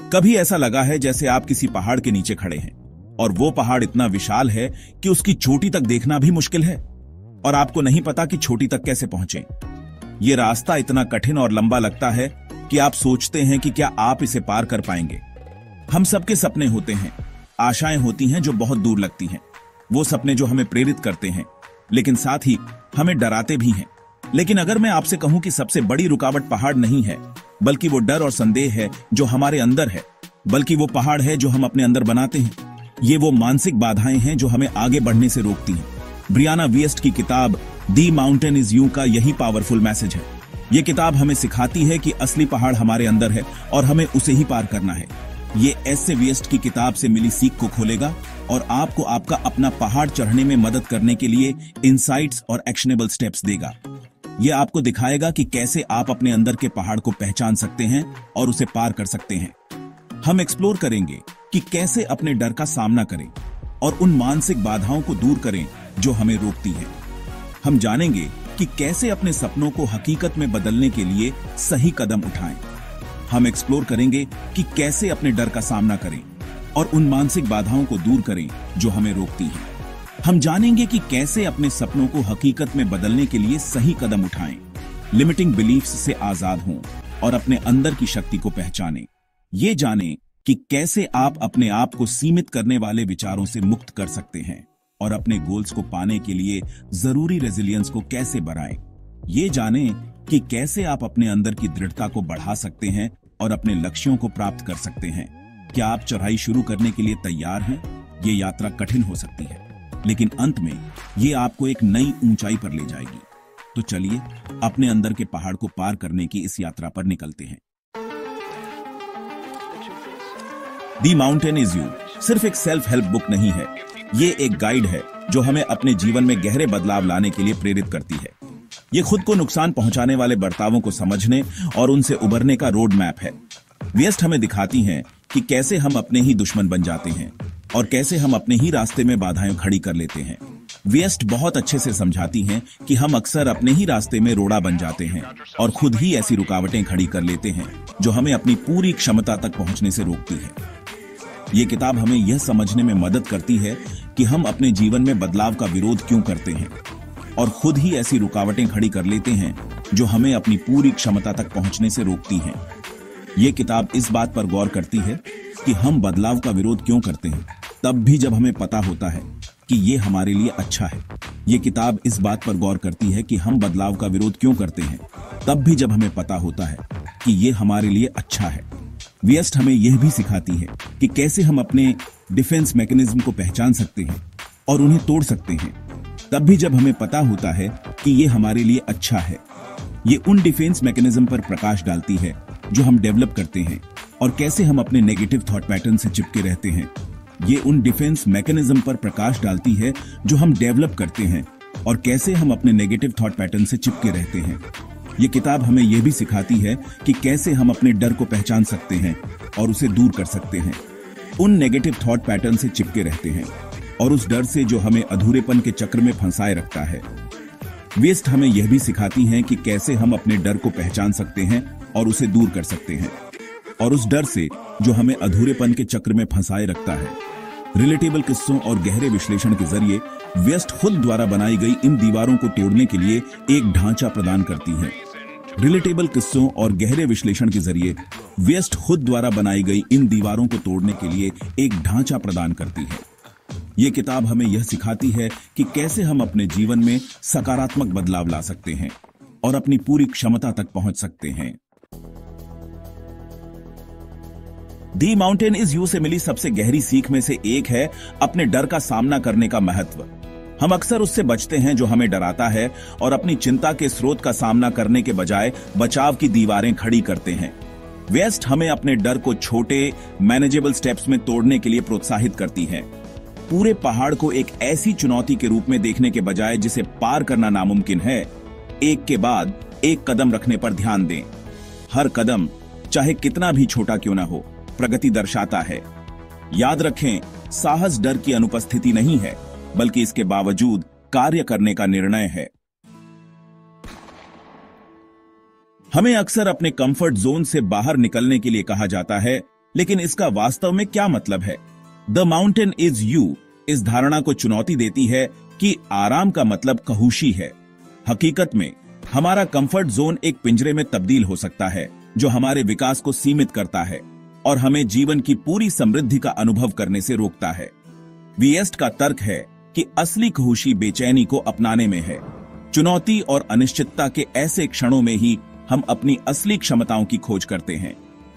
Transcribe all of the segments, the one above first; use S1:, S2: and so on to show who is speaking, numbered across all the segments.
S1: कभी ऐसा लगा है जैसे आप किसी पहाड़ के नीचे खड़े हैं और वो पहाड़ इतना विशाल है कि उसकी चोटी तक देखना भी मुश्किल है और आपको नहीं पता कि चोटी तक कैसे पहुंचे। ये रास्ता इतना कठिन और लंबा लगता है कि आप सोचते हैं कि क्या आप इसे पार कर पाएंगे। हम सबके सपने होते हैं, आशाएं होती हैं जो बहुत दूर लगती हैं, वो सपने जो हमें प्रेरित करते हैं लेकिन साथ ही हमें डराते भी हैं। लेकिन अगर मैं आपसे कहूं कि सबसे बड़ी रुकावट पहाड़ नहीं है, बल्कि वो डर और संदेह है जो हमारे अंदर है, बल्कि वो पहाड़ है जो हम अपने अंदर बनाते हैं। ये वो मानसिक बाधाएं हैं जो हमें आगे बढ़ने से रोकती हैं। ब्रियाना विएस्ट की किताब दी माउंटेन इज यू का यही पावरफुल मैसेज है। ये किताब हमें सिखाती है कि असली पहाड़ हमारे अंदर है और हमें उसे ही पार करना है। ये एस विएस्ट की किताब से मिली सीख को खोलेगा और आपको आपका अपना पहाड़ चढ़ने में मदद करने के लिए इनसाइट्स और एक्शनेबल स्टेप्स देगा। ये आपको दिखाएगा कि कैसे आप अपने अंदर के पहाड़ को पहचान सकते हैं और उसे पार कर सकते हैं। हम एक्सप्लोर करेंगे कि कैसे अपने डर का सामना करें और उन मानसिक बाधाओं को दूर करें जो हमें रोकती है। हम जानेंगे कि कैसे अपने सपनों को हकीकत में बदलने के लिए सही कदम उठाएं। हम एक्सप्लोर करेंगे कि कैसे अपने डर का सामना करें और उन मानसिक बाधाओं को दूर करें जो हमें रोकती हैं। हम जानेंगे कि कैसे अपने सपनों को हकीकत में बदलने के लिए सही कदम उठाएं, लिमिटिंग बिलीफ्स से आजाद हों और अपने अंदर की शक्ति को पहचानें। ये जानें कि कैसे आप अपने आप को सीमित करने वाले विचारों से मुक्त कर सकते हैं और अपने गोल्स को पाने के लिए जरूरी रेजिलियंस को कैसे बढ़ाएं। ये जानें कि कैसे आप अपने अंदर की दृढ़ता को बढ़ा सकते हैं और अपने लक्ष्यों को प्राप्त कर सकते हैं। क्या आप चढ़ाई शुरू करने के लिए तैयार हैं? ये यात्रा कठिन हो सकती है, लेकिन अंत में ये आपको एक नई ऊंचाई पर ले जाएगी। तो चलिए अपने अंदर के पहाड़ को पार करने की इस यात्रा पर निकलते हैं। दी माउंटेन इज यू सिर्फ एक सेल्फ हेल्प बुक नहीं है, ये एक गाइड है जो हमें अपने जीवन में गहरे बदलाव लाने के लिए प्रेरित करती है। ये खुद को नुकसान पहुंचाने वाले बर्तावों को समझने और उनसे उबरने का रोड मैप है। विएस्ट हमें दिखाती हैं कि कैसे हम अपने ही दुश्मन बन जाते हैं और कैसे हम अपने ही रास्ते में बाधाएं खड़ी कर लेते हैं। विएस्ट बहुत अच्छे से समझाती हैं कि हम अक्सर अपने ही रास्ते में रोड़ा बन जाते हैं और खुद ही ऐसी रुकावटें खड़ी कर लेते हैं जो हमें अपनी पूरी क्षमता तक पहुंचने से रोकती है। ये किताब हमें यह समझने में मदद करती है कि हम अपने जीवन में बदलाव का विरोध क्यों करते हैं और खुद ही ऐसी रुकावटें खड़ी कर लेते हैं जो हमें अपनी पूरी क्षमता तक पहुंचने से रोकती हैं। ये किताब इस बात पर गौर करती है कि हम बदलाव का विरोध क्यों करते हैं, तब भी जब हमें पता होता है कि ये हमारे लिए अच्छा है। ये किताब इस बात पर गौर करती है कि हम बदलाव का विरोध क्यों करते हैं, तब भी जब हमें पता होता है कि ये हमारे लिए अच्छा है। विएस्ट हमें यह भी सिखाती है कि कैसे हम अपने डिफेंस मैकेनिज्म को पहचान सकते हैं और उन्हें तोड़ सकते हैं, तब भी जब हमें पता होता है कि ये हमारे लिए अच्छा है। ये उन डिफेंस मैकेनिज्म पर प्रकाश डालती है जो हम डेवलप करते हैं और कैसे हम अपने नेगेटिव थॉट पैटर्न से चिपके रहते हैं। ये उन डिफेंस मैकेनिज्म पर प्रकाश डालती है जो हम डेवलप करते हैं और कैसे हम अपने नेगेटिव थॉट पैटर्न से चिपके रहते हैं। ये किताब हमें यह भी सिखाती है कि कैसे हम अपने डर को पहचान सकते हैं और उसे दूर कर सकते हैं। उन नेगेटिव थॉट पैटर्न से चिपके रहते हैं और उस डर से जो हमें अधूरेपन के चक्र में फंसाए रखता है। विएस्ट हमें यह भी सिखाती हैं कि कैसे हम अपने डर को पहचान सकते हैं और उसे दूर कर सकते हैं और उस डर से जो हमें अधूरेपन के चक्र में फंसाए रखता है। रिलेटेबल किस्सों और गहरे विश्लेषण के जरिए विएस्ट खुद द्वारा बनाई गई इन दीवारों को तोड़ने के लिए एक ढांचा प्रदान करती है। रिलेटेबल किस्सों और गहरे विश्लेषण के जरिए विएस्ट खुद द्वारा बनाई गई इन दीवारों को तोड़ने के लिए एक ढांचा प्रदान करती है। ये किताब हमें यह सिखाती है कि कैसे हम अपने जीवन में सकारात्मक बदलाव ला सकते हैं और अपनी पूरी क्षमता तक पहुंच सकते हैं। दी माउंटेन इज यू से मिली सबसे गहरी सीख में से एक है अपने डर का सामना करने का महत्व। हम अक्सर उससे बचते हैं जो हमें डराता है और अपनी चिंता के स्रोत का सामना करने के बजाय बचाव की दीवारें खड़ी करते हैं। विएस्ट हमें अपने डर को छोटे मैनेजेबल स्टेप्स में तोड़ने के लिए प्रोत्साहित करती है। पूरे पहाड़ को एक ऐसी चुनौती के रूप में देखने के बजाय जिसे पार करना नामुमकिन है, एक के बाद एक कदम रखने पर ध्यान दें। हर कदम चाहे कितना भी छोटा क्यों ना हो, प्रगति दर्शाता है। याद रखें, साहस डर की अनुपस्थिति नहीं है, बल्कि इसके बावजूद कार्य करने का निर्णय है। हमें अक्सर अपने कंफर्ट जोन से बाहर निकलने के लिए कहा जाता है, लेकिन इसका वास्तव में क्या मतलब है? द माउंटेन इज यू इस धारणा को चुनौती देती है कि आराम का मतलब कहुशी है। हकीकत में हमारा कंफर्ट जोन एक पिंजरे में तब्दील हो सकता है जो हमारे विकास को सीमित करता है और हमें जीवन की पूरी समृद्धि का अनुभव करने से रोकता है। विएस्ट का तर्क है कि असली खुशी बेचैनी को अपनाने में है। चुनौती और अनिश्चितता के ऐसे क्षणों में ही हम अपनी असली क्षमताओं की खोज करते हैं।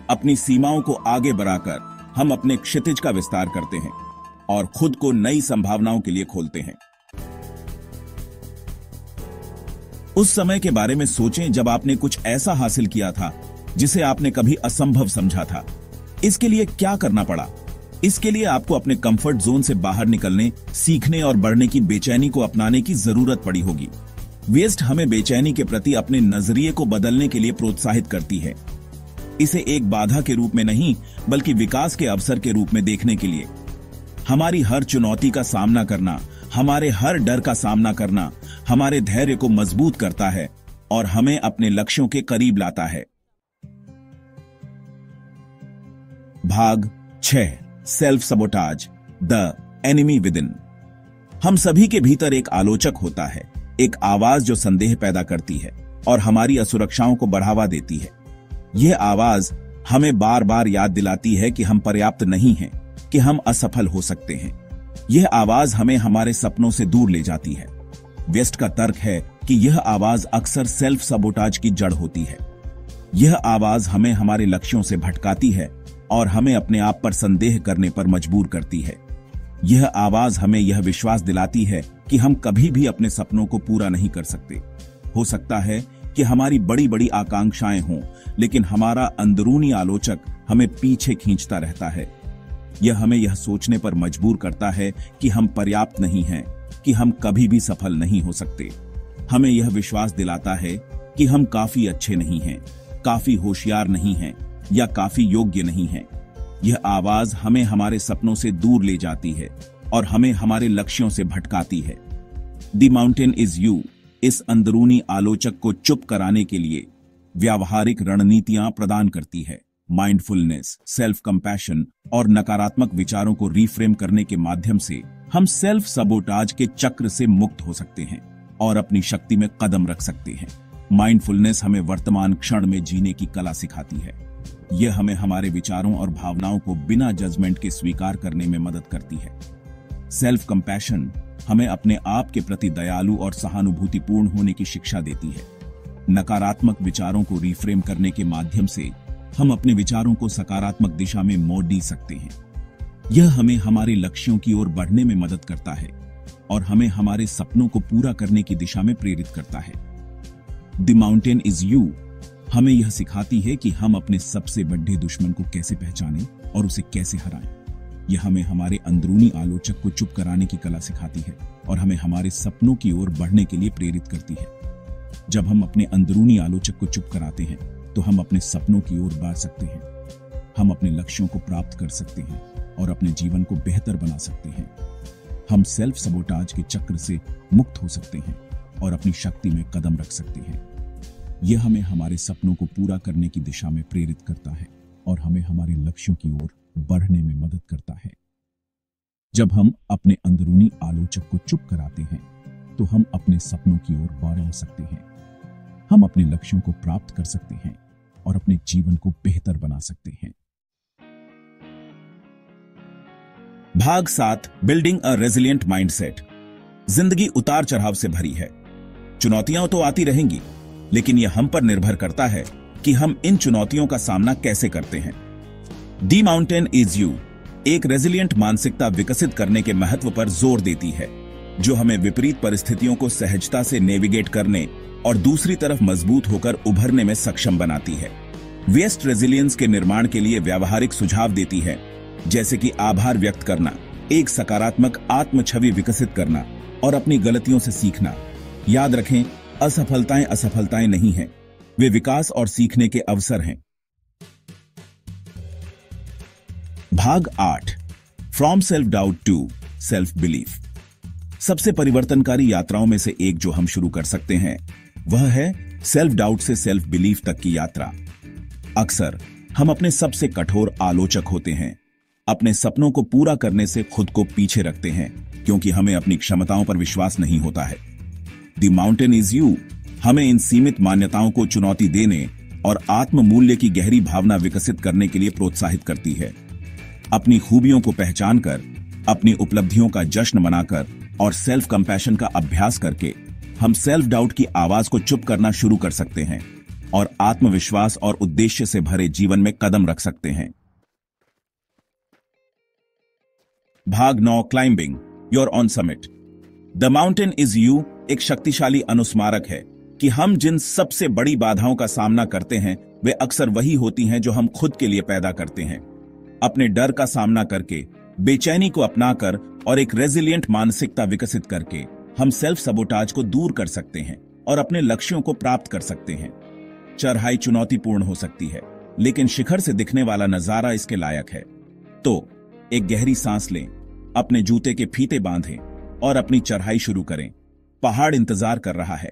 S1: अपनी सीमाओं को आगे बढ़ाकर हम अपने क्षितिज का विस्तार करते हैं और खुद को नई संभावनाओं के लिए खोलते हैं। उस समय के बारे में सोचें जब आपने कुछ ऐसा हासिल किया था जिसे आपने कभी असंभव समझा था। इसके लिए क्या करना पड़ा? इसके लिए आपको अपने कंफर्ट जोन से बाहर निकलने, सीखने और बढ़ने की बेचैनी को अपनाने की जरूरत पड़ी होगी। वेस्ट हमें बेचैनी के प्रति अपने नजरिए को बदलने के लिए प्रोत्साहित करती है, इसे एक बाधा के रूप में नहीं बल्कि विकास के अवसर के रूप में देखने के लिए। हमारी हर चुनौती का सामना करना, हमारे हर डर का सामना करना हमारे धैर्य को मजबूत करता है और हमें अपने लक्ष्यों के करीब लाता है। भाग 6 self sabotage, the enemy within. हम सभी के भीतर एक आलोचक होता है, एक आवाज जो संदेह पैदा करती है और हमारी असुरक्षाओं को बढ़ावा देती है। यह आवाज हमें बार बार याद दिलाती है कि हम पर्याप्त नहीं हैं, कि हम असफल हो सकते हैं। यह आवाज हमें हमारे सपनों से दूर ले जाती है। वेस्ट का तर्क है कि यह आवाज अक्सर सेल्फ सबोटाज की जड़ होती है। यह आवाज हमें हमारे लक्ष्यों से भटकाती है और हमें अपने आप पर संदेह करने पर मजबूर करती है। यह आवाज हमें यह विश्वास दिलाती है कि हम कभी भी अपने सपनों को पूरा नहीं कर सकते। हो सकता है कि हमारी बड़ी बड़ी आकांक्षाएं हों, लेकिन हमारा अंदरूनी आलोचक हमें पीछे खींचता रहता है। यह हमें यह सोचने पर मजबूर करता है कि हम पर्याप्त नहीं हैं, कि हम कभी भी सफल नहीं हो सकते। हमें यह विश्वास दिलाता है कि हम काफी अच्छे नहीं हैं, काफी होशियार नहीं हैं या काफी योग्य नहीं हैं। यह आवाज हमें हमारे सपनों से दूर ले जाती है और हमें हमारे लक्ष्यों से भटकाती है। द माउंटेन इज यू इस अंदरूनी आलोचक को चुप कराने के लिए व्यावहारिक रणनीतियां प्रदान करती है। माइंडफुलनेस, सेल्फ कंपैशन और नकारात्मक विचारों को रीफ्रेम करने के माध्यम से हम सेल्फ सबोटाज के चक्र से मुक्त हो सकते हैं और अपनी शक्ति में कदम रख सकते हैं। माइंडफुलनेस हमें वर्तमान क्षण में जीने की कला सिखाती है। यह हमें हमारे विचारों और भावनाओं को बिना जजमेंट के स्वीकार करने में मदद करती है। सेल्फ कंपैशन हमें अपने आप के प्रति दयालु और सहानुभूतिपूर्ण होने की शिक्षा देती है। नकारात्मक विचारों को रिफ्रेम करने के माध्यम से हम अपने विचारों को सकारात्मक दिशा में मोड़ दी सकते हैं। यह हमें हमारे लक्ष्यों की ओर बढ़ने में मदद करता है और हमें हमारे सपनों को पूरा करने की दिशा में प्रेरित करता है। द माउंटेन इज यू हमें यह सिखाती है कि हम अपने सबसे बड़े दुश्मन को कैसे पहचानें और उसे कैसे हराएं। यह हमें हमारे अंदरूनी आलोचक को चुप कराने की कला सिखाती है और हमें हमारे सपनों की ओर बढ़ने के लिए प्रेरित करती है। जब हम अपने अंदरूनी आलोचक को चुप कराते हैं तो हम अपने सपनों की ओर बढ़ सकते हैं। हम अपने लक्ष्यों को प्राप्त कर सकते हैं और अपने जीवन को बेहतर बना सकते हैं। हम सेल्फ सबोटाज के चक्र से मुक्त हो सकते हैं और अपनी शक्ति में कदम रख सकते हैं। यह हमें हमारे सपनों को पूरा करने की दिशा में प्रेरित करता है और हमें हमारे लक्ष्यों की ओर बढ़ने में मदद करता है। जब हम अपने अंदरूनी आलोचक को चुप कराते हैं तो हम अपने सपनों की ओर बढ़ सकते हैं। हम अपने लक्ष्यों को प्राप्त कर सकते हैं और अपने जीवन को बेहतर बना सकते हैं। भाग 7 बिल्डिंग अ रेजिलिएंट माइंडसेट। जिंदगी उतार चढ़ाव से भरी है। चुनौतियां तो आती रहेंगी, लेकिन यह हम पर निर्भर करता है कि हम इन चुनौतियों का सामना कैसे करते हैं। द माउंटेन इज यू एक रेजिलिएंट मानसिकता विकसित करने के महत्व पर जोर देती है, जो हमें विपरीत परिस्थितियों को सहजता से नेविगेट करने और दूसरी तरफ मजबूत होकर उभरने में सक्षम बनाती है। वेस्ट रेजिलियंस के निर्माण के लिए व्यावहारिक सुझाव देती है, जैसे कि आभार व्यक्त करना, एक सकारात्मक आत्म छवि विकसित करना और अपनी गलतियों से सीखना। याद रखें, असफलताएं असफलताएं नहीं हैं, वे विकास और सीखने के अवसर हैं। भाग 8 from self doubt to self belief. सबसे परिवर्तनकारी यात्राओं में से एक जो हम शुरू कर सकते हैं वह है सेल्फ डाउट से सेल्फ बिलीफ तक की यात्रा। अक्सर हम अपने सबसे कठोर आलोचक होते हैं। अपने सपनों को पूरा करने से खुद को पीछे रखते हैं क्योंकि हमें अपनी क्षमताओं पर विश्वास नहीं होता है। द माउंटेन इज यू हमें इन सीमित मान्यताओं को चुनौती देने और आत्म मूल्य की गहरी भावना विकसित करने के लिए प्रोत्साहित करती है। अपनी खूबियों को पहचान कर, अपनी उपलब्धियों का जश्न मनाकर और सेल्फ कंपैशन का अभ्यास करके हम सेल्फ डाउट की आवाज को चुप करना शुरू कर सकते हैं और आत्मविश्वास और उद्देश्य से भरे जीवन में कदम रख सकते हैं। भाग 9 climbing your on summit. The mountain is you एक शक्तिशाली अनुस्मारक है कि हम जिन सबसे बड़ी बाधाओं का सामना करते हैं वे अक्सर वही होती हैं जो हम खुद के लिए पैदा करते हैं। अपने डर का सामना करके, बेचैनी को अपनाकर और एक रेजिलिएंट मानसिकता विकसित करके हम सेल्फ सबोटाज को दूर कर सकते हैं और अपने लक्ष्यों को प्राप्त कर सकते हैं। चढ़ाई चुनौतीपूर्ण हो सकती है, लेकिन शिखर से दिखने वाला नजारा इसके लायक है। तो एक गहरी सांस लें, अपने जूते के फीते बांधें और अपनी चढ़ाई शुरू करें। पहाड़ इंतजार कर रहा है।